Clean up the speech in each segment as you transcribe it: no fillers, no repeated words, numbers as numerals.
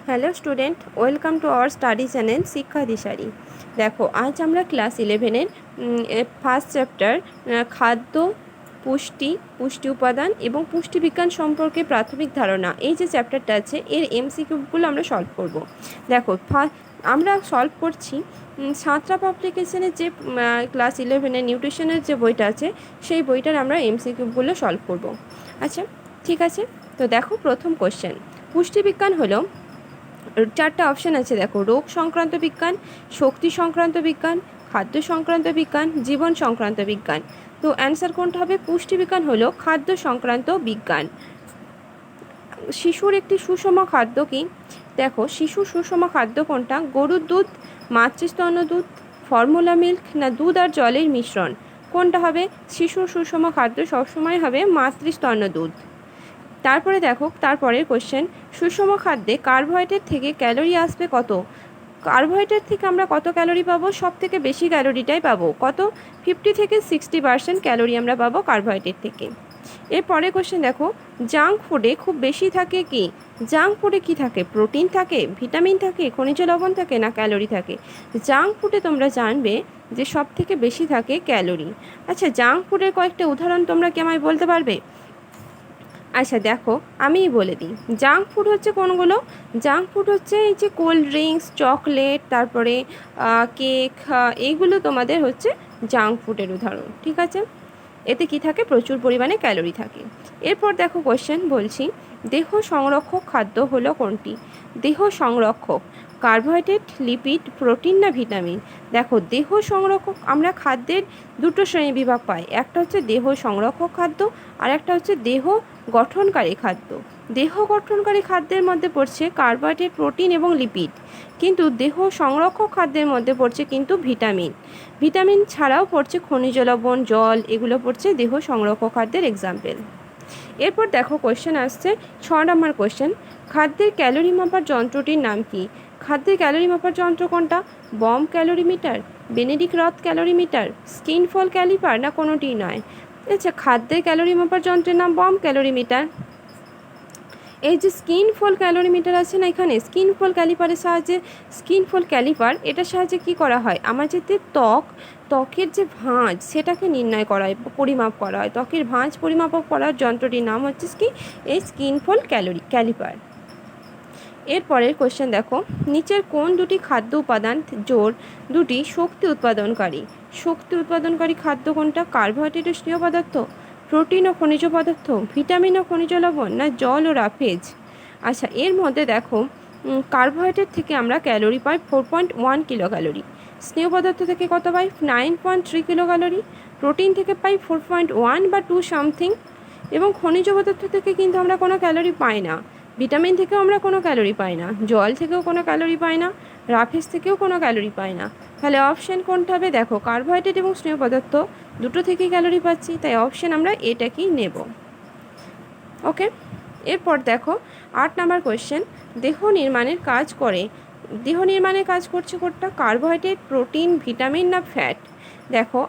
Hello student, welcome to our study channel শিক্ষা দিশারি। দেখো, আজ আমরা ক্লাস 11-এর ফার্স্ট চ্যাপ্টার খাদ্য, পুষ্টি উপাদান এবং পুষ্টিবিজ্ঞান সম্পর্কে প্রাথমিক ধারণা, এই যে চ্যাপ্টারটা আছে এর এমসিকিউগুলো আমরা সলভ করব। দেখো, আমরা সলভ করছি সাঁতরা পাবলিকেশনের যে ক্লাস 11-এর নিউট্রিশনের যে বইটা আছে সেই বইটার আমরা এমসিকিউগুলো সলভ করব। আচ্ছা, ঠিক আছে। তো দেখো, প্রথম কোশ্চেন, পুষ্টিবিজ্ঞান হলো, চারটা অপশান আছে। দেখো, রোগ সংক্রান্ত বিজ্ঞান, শক্তি সংক্রান্ত বিজ্ঞান, খাদ্য সংক্রান্ত বিজ্ঞান, জীবন সংক্রান্ত বিজ্ঞান। তো অ্যান্সার কোনটা হবে? পুষ্টিবিজ্ঞান হলো খাদ্য সংক্রান্ত বিজ্ঞান। শিশুর একটি সুষম খাদ্য কি? দেখো, শিশুর সুষম খাদ্য কোনটা? গরুর দুধ, মাতৃস্তন্য দুধ, ফর্মুলা মিল্ক না দুধ আর জলের মিশ্রণ? কোনটা হবে? শিশুর সুষম খাদ্য সবসময় হবে মাতৃস্তন্য দুধ। তারপরে দেখো, তারপরের কোশ্চেন, সুষম খাদ্যে কার্বোহাইড্রেট থেকে ক্যালোরি আসবে কত? কার্বোহাইড্রেট থেকে আমরা কত ক্যালোরি পাবো? সব থেকে বেশি ক্যালোরিটাই পাবো। কত? 50 থেকে 60% ক্যালোরি আমরা পাবো কার্বোহাইড্রেট থেকে। এরপরে কোশ্চেন দেখো, জাঙ্ক ফুডে খুব বেশি থাকে কি? জাঙ্ক ফুডে কি থাকে? প্রোটিন থাকে, ভিটামিন থাকে, খনিজ লবণ থাকে না ক্যালোরি থাকে? জাঙ্ক ফুডে তোমরা জানবে যে সব থেকে বেশি থাকে ক্যালোরি। আচ্ছা, জাঙ্ক ফুডের কয়েকটা উদাহরণ তোমরা কি আমায় বলতে পারবে? আচ্ছা দেখো, আমিই বলে দিই। জাঙ্ক ফুড হচ্ছে কোনগুলো? জাঙ্ক ফুড হচ্ছে এই যে কোল্ড ড্রিঙ্কস, চকলেট, তারপরে কেক, এইগুলো তোমাদের হচ্ছে জাঙ্ক ফুডের উদাহরণ। ঠিক আছে, এতে কি থাকে? প্রচুর পরিমাণে ক্যালোরি থাকে। এরপর দেখো কোশ্চেন বলছি, দেহ সংরক্ষক খাদ্য হলো কোনটি? দেহ সংরক্ষক কার্বোহাইড্রেট, লিপিড, প্রোটিন না ভিটামিন? দেখো, দেহ সংরক্ষক আমরা খাদ্যের দুটো শ্রেণী বিভাগ পাই। একটা হচ্ছে দেহ সংরক্ষক খাদ্য, আর একটা হচ্ছে দেহ গঠনকারী খাদ্য। দেহ গঠনকারী খাদ্যের মধ্যে পড়ছে কার্বোহাইড্রেট, প্রোটিন এবং লিপিড, কিন্তু দেহ সংরক্ষক খাদ্যের মধ্যে পড়ছে কিন্তু ভিটামিন। ভিটামিন ছাড়াও পড়ছে খনিজ লবণ, জল, এগুলো পড়ছে দেহ সংরক্ষক খাদ্যের এক্সাম্পল। এরপর দেখো কোশ্চেন আসছে 6 নম্বর কোশ্চেন, খাদ্যের ক্যালোরি মাপার যন্ত্রটির নাম কি? খাদ্যের ক্যালোরি মাপার যন্ত্র কোনটা? বম ক্যালোরিমিটার, বেনেডিক্ট রথ ক্যালোরিমিটার, স্কিনফল ক্যালিপার না কোনোটিই নয়? আচ্ছা, খাদ্যের ক্যালোরি মাপার যন্ত্রের নাম বম ক্যালোরিমিটার। এই যে স্কিনফল ক্যালোরিমিটার আছে না, এখানে স্কিনফল ক্যালিপারের সাহায্যে, স্কিনফল ক্যালিপার এটার সাহায্যে কি করা হয়? আমাদের যে ত্বকের যে ভাঁজ সেটাকে নির্ণয় করা হয়, পরিমাপ করা হয়। ত্বকের ভাঁজ পরিমাপ করার যন্ত্রটির নাম হচ্ছে কি? এই স্কিনফল ক্যালিপার। এরপরের কোশ্চেন দেখো, নিচের কোন দুটি খাদ্য উপাদান জোর দুটি শক্তি উৎপাদনকারী? শক্তি উৎপাদনকারী খাদ্য কোনটা? কার্বোহাইড্রেট ও স্নেহ পদার্থ, প্রোটিন ও খনিজ পদার্থ, ভিটামিন ও খনিজ লবণ না জল ও রাফেজ? আচ্ছা, এর মধ্যে দেখো, কার্বোহাইড্রেট থেকে আমরা ক্যালোরি পাই 4.1 কিলো ক্যালোরি, স্নেহ পদার্থ থেকে কত পাই? 9.3 কিলো ক্যালোরি, প্রোটিন থেকে পাই 4.1 বা 2 সামথিং, এবং খনিজ পদার্থ থেকে কিন্তু আমরা কোনো ক্যালোরি পাই না। ভিটামিন থেকেও আমরা কোনো ক্যালোরি পাই না, জল থেকেও কোনো ক্যালোরি পাই না, রাফেজ থেকেও কোনো ক্যালোরি পাই না। তাহলে অপশান কোনটা হবে? দেখো, কার্বোহাইড্রেট এবং স্নেহ পদার্থ দুটো থেকেই ক্যালোরি পাচ্ছি, তাই অপশান আমরা এটাকেই নেব। ওকে, এরপর দেখো 8 নম্বর কোয়েশ্চেন, দেহ নির্মাণের কাজ করছে কোনটা? কার্বোহাইড্রেট, প্রোটিন, ভিটামিন না ফ্যাট? দেখো,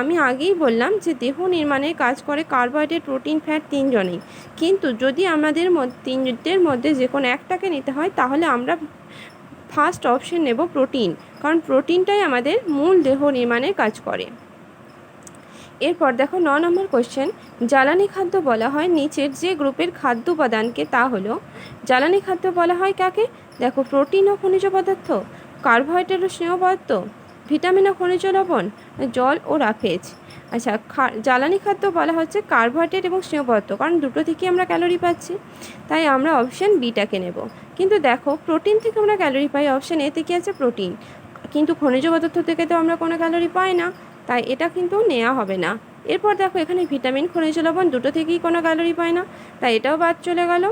আমি আগেই বললাম যে দেহ নির্মাণের কাজ করে কার্বোহাইড্রেট, প্রোটিন, ফ্যাট তিনজনেই, কিন্তু যদি আমাদের তিনটের মধ্যে যে কোনো একটাকে নিতে হয় তাহলে আমরা ফার্স্ট অপশন নেব প্রোটিন, কারণ প্রোটিনটাই আমাদের মূল দেহ নির্মাণের কাজ করে। এরপর দেখো 9 নম্বর কোশ্চেন, জ্বালানি খাদ্য বলা হয় নিচের যে গ্রুপের খাদ্য উপাদানকে? তা হলো, জ্বালানি খাদ্য বলা হয় কাকে? দেখো, প্রোটিন ও খনিজ পদার্থ, কার্বোহাইড্রেট ও স্নেহ পদার্থ, ভিটামিন ও খনিজ লবণ, জল ও রাফেজ? আচ্ছা, জ্বালানি খাদ্য বলা হচ্ছে কার্বোহাইড্রেট এবং স্নেহ পদার্থ, কারণ দুটো থেকেই আমরা ক্যালোরি পাচ্ছি, তাই আমরা অপশান বিটাকে নেব। কিন্তু দেখো, প্রোটিন থেকে আমরা ক্যালোরি পাই, অপশান এতে কি আছে? প্রোটিন, কিন্তু খনিজ পদার্থ থেকে তো আমরা কোনো ক্যালোরি পাই না, তাই এটা কিন্তু নেওয়া হবে না। এরপর দেখো, এখানে ভিটামিন, খনিজ লবণ দুটো থেকেই কোনো ক্যালোরি পায় না, তাই এটাও বাদ চলে গেল।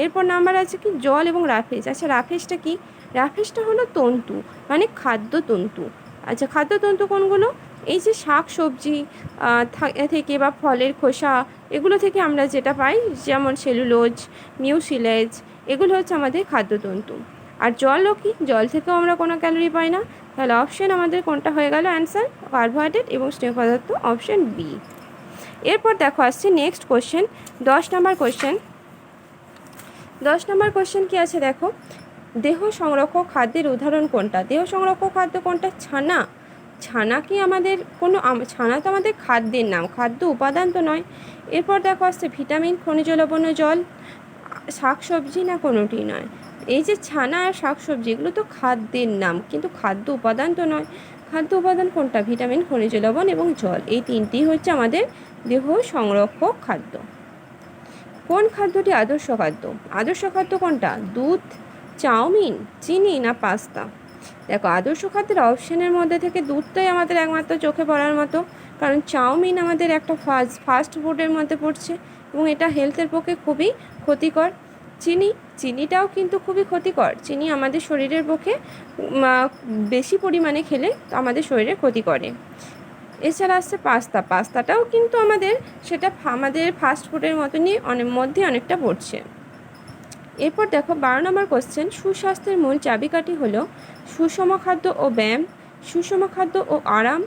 এরপর নাম্বার আছে কি? জল এবং রাফেজ। আচ্ছা, রাফেজটা কি? রাফেজটা হলো তন্তু, মানে খাদ্য তন্তু। আচ্ছা, খাদ্য তন্তু কোনগুলো? এই যে শাক সবজি থেকে বা ফলের খোসা, এগুলো থেকে আমরা যেটা পাই, যেমন সেলুলোজ, মিউসিলেজ, এগুলো হচ্ছে আমাদের খাদ্যতন্তু। আর জলও কি? জল থেকেও আমরা কোনো ক্যালোরি পাই না, তাহলে অপশান আমাদের কোনটা হয়ে গেল অ্যান্সার? কার্বোহাইড্রেট এবং স্নেহ পদার্থ, অপশান বি। এরপর দেখো আসছে নেক্সট কোশ্চেন, 10 নম্বর কোশ্চেন, 10 নম্বর কোশ্চেন কি আছে দেখো, দেহ সংরক্ষক খাদ্যের উদাহরণ কোনটা? দেহ সংরক্ষক খাদ্য কোনটা? ছানা। ছানা কি আমাদের কোনো ছানা তো আমাদের খাদ্যের নাম, খাদ্য উপাদান তো নয়। এরপর দেখো আসছে ভিটামিন, খনিজ লবণ ও জল, শাকসবজি না কোনোটি নয়। এই যে ছানা আর শাকসবজি এগুলো তো খাদ্যের নাম, কিন্তু খাদ্য উপাদান তো নয়। খাদ্য উপাদান কোনটা? ভিটামিন, খনিজ লবণ এবং জল, এই তিনটি হচ্ছে আমাদের দেহ সংরক্ষক খাদ্য। কোন খাদ্যটি আদর্শ খাদ্য? আদর্শ খাদ্য কোনটা? দুধ, চাউমিন, চিনি না পাস্তা? দেখো আদর্শ খাদ্যের অপশানের মধ্যে থেকে দুধটাই আমাদের একমাত্র চোখে পড়ার মতো, কারণ চাউমিন আমাদের একটা ফাস্ট ফুডের মধ্যে পড়ছে এবং এটা হেলথের পক্ষে খুবই ক্ষতিকর। চিনিটাও কিন্তু খুবই ক্ষতিকর, চিনি আমাদের শরীরের পক্ষে বেশি পরিমাণে খেলে আমাদের শরীরে ক্ষতি করে। এছাড়া আসছে পাস্তাটাও কিন্তু সেটা আমাদের ফাস্ট ফুডের মতনই মধ্যে অনেকটা পড়ছে। এরপর দেখো 12 নম্বর কোশ্চেন, সুস্বাস্থ্যের মূল চাবিকাঠি হলো সুষম খাদ্য ও ব্যায়াম, সুষম খাদ্য ও আরাম,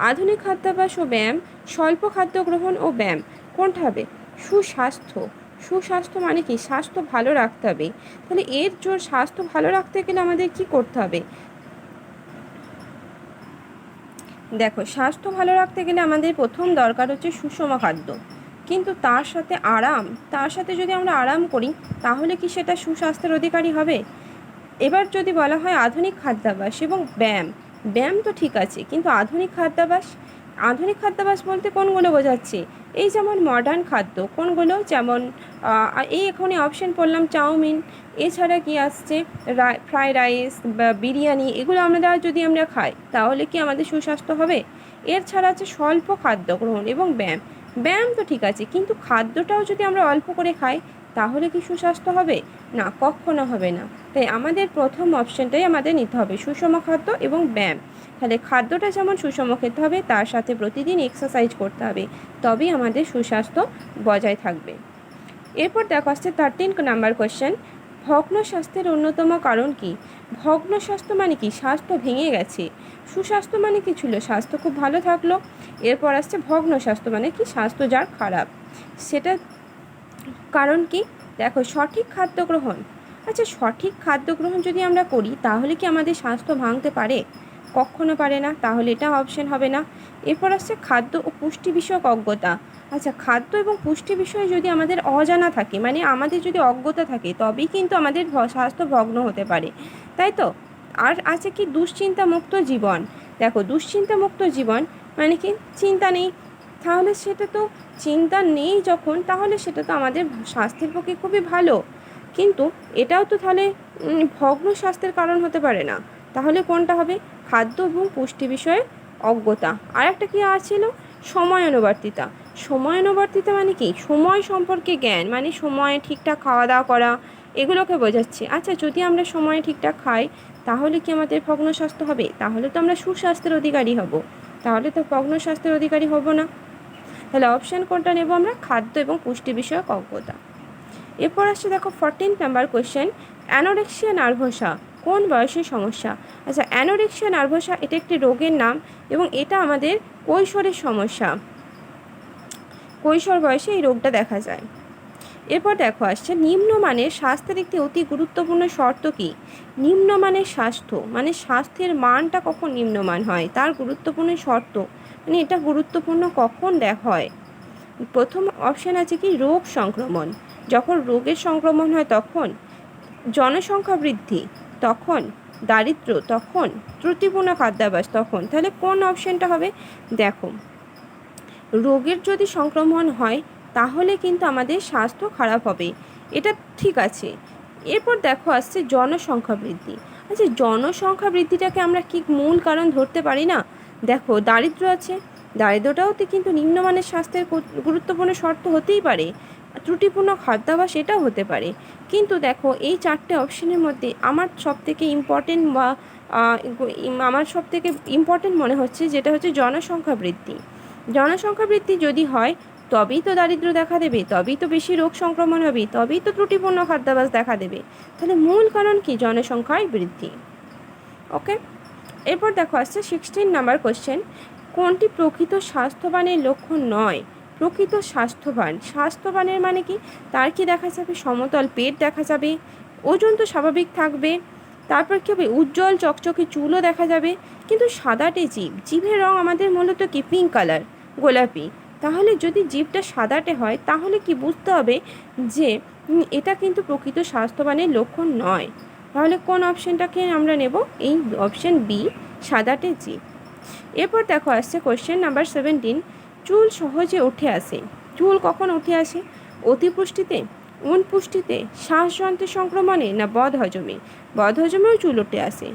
আধুনিক খাদ্যাভ্যাস ও ব্যায়াম, স্বল্প খাদ্য গ্রহণ ও ব্যায়াম। কোনটা হবে? সুস্বাস্থ্য মানে কি? স্বাস্থ্য ভালো রাখতে হবে। তাহলে স্বাস্থ্য ভালো রাখতে গেলে আমাদের কি করতে হবে? দেখো স্বাস্থ্য ভালো রাখতে গেলে আমাদের প্রথম দরকার হচ্ছে সুষম খাদ্য, কিন্তু তার সাথে যদি আমরা আরাম করি তাহলে কি সেটা সুস্বাস্থ্যের অধিকারী হবে? এবার যদি বলা হয় আধুনিক খাদ্যাভ্যাস এবং ব্যায়াম তো ঠিক আছে, কিন্তু আধুনিক খাদ্যাভ্যাস বলতে কোনগুলো বোঝাচ্ছে? এই যেমন মডার্ন খাদ্য কোনগুলো, যেমন এই এখনই অপশন পড়লাম চাউমিন, এছাড়া কি আসছে ফ্রাইড রাইস বা বিরিয়ানি, এগুলো যদি আমরা খাই তাহলে কি আমাদের সুস্বাস্থ্য হবে? এর ছাড়া আছে স্বল্প খাদ্য গ্রহণ এবং ব্যায়াম তো ঠিক আছে, কিন্তু খাদ্যটাও যদি আমরা অল্প করে খাই তাহলে কি সুস্বাস্থ্য হবে? না, কখনো হবে না। তাই আমাদের প্রথম অপশানটাই আমাদের নিতে হবে, সুষম খাদ্য এবং ব্যায়াম। তাহলে খাদ্যটা যেমন সুষম খেতে হবে, তার সাথে প্রতিদিন এক্সারসাইজ করতে হবে, তবেই আমাদের সুস্বাস্থ্য বজায় থাকবে। এরপর দেখো আসছে 13 নাম্বার কোয়েশ্চেন, ভগ্ন স্বাস্থ্যের অন্যতম কারণ কি? ভগ্ন স্বাস্থ্য মানে কি? স্বাস্থ্য ভেঙে গেছে। সুস্বাস্থ্য মানে কি ছিল? স্বাস্থ্য খুব ভালো থাকলো। এরপর আসছে ভগ্ন স্বাস্থ্য মানে কি? স্বাস্থ্য যার খারাপ, সেটা কারণ কি? দেখো সঠিক খাদ্য গ্রহণ। আচ্ছা, সঠিক খাদ্য গ্রহণ যদি আমরা করি তাহলে কি আমাদের স্বাস্থ্য ভাঙতে পারে? কখনো পারে না, তাহলে এটা অপশন হবে না। এরপর আসছে খাদ্য ও পুষ্টি বিষয়ক অজ্ঞতা। আচ্ছা, খাদ্য এবং পুষ্টি বিষয়ে যদি আমাদের অজানা থাকে, মানে আমাদের যদি অজ্ঞতা থাকে, তবেই কিন্তু আমাদের স্বাস্থ্য ভগ্ন হতে পারে, তাই তো? আর আছে কি? দুশ্চিন্তা মুক্ত জীবন। দেখো দুশ্চিন্তা মুক্ত জীবন মানে কি? চিন্তা নেই, তাহলে সেটা তো চিন্তা নেই যখন, তাহলে সেটা তো আমাদের স্বাস্থ্যের পক্ষে খুবই ভালো, কিন্তু এটাও তো তাহলে ভগ্ন স্বাস্থ্যের কারণ হতে পারে না। তাহলে কোনটা হবে? খাদ্য এবং পুষ্টি বিষয়ে অজ্ঞতা। আর একটা কি ছিল? সময় অনুবর্তিতা মানে কি? সময় সম্পর্কে জ্ঞান, মানে সময়ে ঠিকঠাক খাওয়া দাওয়া করা, এগুলোকে বোঝাচ্ছে। আচ্ছা, যদি আমরা সময়ে ঠিকঠাক খাই তাহলে কি আমাদের ভগ্ন স্বাস্থ্য হবে? তাহলে তো আমরা সুস্বাস্থ্যের অধিকারী হব, তাহলে তো ভগ্ন স্বাস্থ্যের অধিকারী হব না। তাহলে অপশান কোনটা নেব আমরা? খাদ্য এবং পুষ্টি বিষয়ক অজ্ঞতা। এরপর আসছে দেখো 14 নাম্বার কোয়েশ্চেন, অ্যানোরেক্সিয়া নার্ভোসা কোন বয়সের সমস্যা? আচ্ছা, অ্যানোরেক্সিয়া নার্ভোসা এটা একটি রোগের নাম এবং এটা আমাদের কৈশোরের সমস্যা, কৈশোর বয়সে এই রোগটা দেখা যায়। এরপর দেখো আসছে নিম্নমানের স্বাস্থ্যের একটি অতি গুরুত্বপূর্ণ শর্ত কি? নিম্নমানের স্বাস্থ্য মানে স্বাস্থ্যের মানটা কখন নিম্নমান হয়, তার গুরুত্বপূর্ণ শর্ত, মানে এটা গুরুত্বপূর্ণ কখন হয়? প্রথম অপশান আছে কি? রোগ সংক্রমণ, যখন রোগের সংক্রমণ হয় তখন, জনসংখ্যা বৃদ্ধি তখন, দারিদ্র্য তখন, ত্রুটিপূর্ণ খাদ্যাভ্যাস তখন। তাহলে কোন অপশানটা হবে? দেখো রোগের যদি সংক্রমণ হয় তাহলে কিন্তু আমাদের স্বাস্থ্য খারাপ হবে, এটা ঠিক আছে। এরপর দেখো আসছে জনসংখ্যা বৃদ্ধি। আচ্ছা, জনসংখ্যা বৃদ্ধিটাকে আমরা কি মূল কারণ ধরতে পারি না? দেখো দারিদ্র্য আছে, দারিদ্র্যটাও তো কিন্তু নিম্নমানের স্বাস্থ্যের গুরুত্বপূর্ণ শর্ত হতেই পারে, ত্রুটিপূর্ণ খাদ্যাভ্যাস এটাও হতে পারে। কিন্তু দেখো এই চারটে অপশনের মধ্যে আমার সবথেকে ইম্পর্টেন্ট মনে হচ্ছে যেটা হচ্ছে জনসংখ্যা বৃদ্ধি। জনসংখ্যা বৃদ্ধি যদি হয় তবেই তো দারিদ্র্য দেখা দেবে, তবেই তো বেশি রোগ সংক্রমণ হবে, তবেই তো ত্রুটিপূর্ণ খাদ্যাভ্যাস দেখা দেবে। তাহলে মূল কারণ কি? জনসংখ্যার বৃদ্ধি। ওকে, এরপর দেখো আসছে 16 নাম্বার কোশ্চেন, কোনটি প্রকৃত স্বাস্থ্যবানের লক্ষণ নয়? প্রকৃত স্বাস্থ্যবান, স্বাস্থ্যবানের মানে কি, তার কি দেখা যাবে, সমতল পেট দেখা যাবে, ওজন তো স্বাভাবিক থাকবে, তারপর কী হবে, উজ্জ্বল চকচকে চুলও দেখা যাবে, কিন্তু সাদাটে জিভ, জিভের রং আমাদের মূলত কি পিঙ্ক কালার, গোলাপি। তাহলে যদি জিভটা সাদাটে হয় তাহলে কি বুঝতে হবে যে এটা কিন্তু প্রকৃত স্বাস্থ্যবানের লক্ষণ নয়। তাহলে কোন অপশানটাকে আমরা নেব, এই অপশান বি, সাদাটে জিভ। এরপর দেখো আসছে কোশ্চেন নাম্বার 17, চুল সহজে উঠে আসে। চুল কখন উঠে আসে? অতিপুষ্টিতে, পুষ্টিতে, শ্বাসযন্ত্রের সংক্রমণে, না বদহজমে? বদহজমেও চুল উঠে আসে।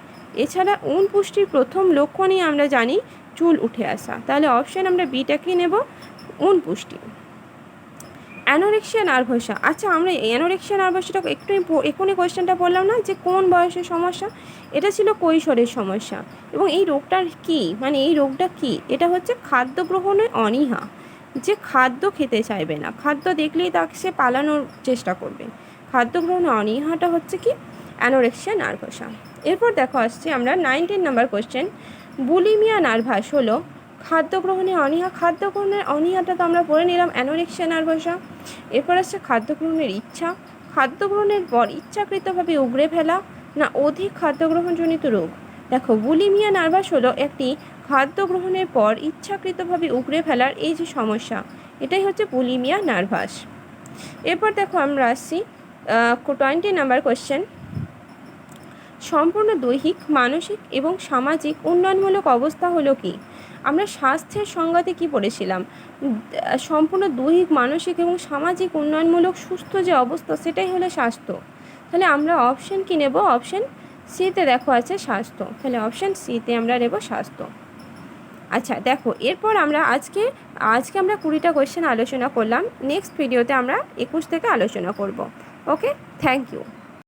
এছাড়া পুষ্টির প্রথম লক্ষণই আমরা জানি চুল উঠে আসা। তাহলে অপশান আমরা বিটাকে নেব, পুষ্টি। অ্যানোরেক্সিয়া নার্ভাসা, আচ্ছা আমরা অ্যানোরেক্সিয়া নার্ভাসাটা একটু এখনই কোয়েশ্চেনটা বললাম না যে কোন বয়সের সমস্যা, এটা ছিল কৈশোরের সমস্যা। এবং এই রোগটার কি, মানে এই রোগটা কি, এটা হচ্ছে খাদ্য গ্রহণে অনীহা, যে খাদ্য খেতে চাইবে না, খাদ্য দেখলেই তাকে সে পালানোর চেষ্টা করবে। খাদ্য গ্রহণে অনীহাটা হচ্ছে কি, অ্যানোরেক্সিয়া নার্ভাসা। এরপর দেখো আসছে আমরা 19 নাম্বার কোয়েশ্চেন, বুলিমিয়া নার্ভাস হলো খাদ্য গ্রহণে অনীহা। খাদ্য গ্রহণের অনীহাটা তো আমরা পড়ে নিলাম, অ্যানোরেক্সিয়া নার্ভাসা। এরপর আসছে খাদ্য গ্রহণের ইচ্ছা, খাদ্য গ্রহণের পর ইচ্ছাকৃতভাবে উগরে ফেলা, না অধিক খাদ্য গ্রহণজনিত রোগ? দেখো বুলিমিয়া নার্ভাস হলো একটি খাদ্য গ্রহণের পর ইচ্ছাকৃতভাবে উগরে ফেলার এই যে সমস্যা, এটাই হচ্ছে বুলিমিয়া নার্ভাস। এরপর দেখো আমরা আসছি 20 নাম্বার কোয়েশ্চেন, সম্পূর্ণ দৈহিক, মানসিক এবং সামাজিক উন্নয়নমূলক অবস্থা হলো কি? আমরা স্বাস্থ্যের সংজ্ঞাতে কি পড়েছিলাম, সম্পূর্ণ দৈহিক, মানসিক এবং সামাজিক উন্নয়নমূলক সুস্থ যে অবস্থা, সেটাই হলো স্বাস্থ্য। তাহলে আমরা অপশান কি নেব, অপশান সিতে দেখো আছে স্বাস্থ্য, তাহলে অপশান সিতে আমরা নেব স্বাস্থ্য। আচ্ছা দেখো, এরপর আমরা আজকে আমরা 20টা কোয়েশ্চেন আলোচনা করলাম। নেক্সট ভিডিওতে আমরা 21 থেকে আলোচনা করব। ওকে, থ্যাংক ইউ।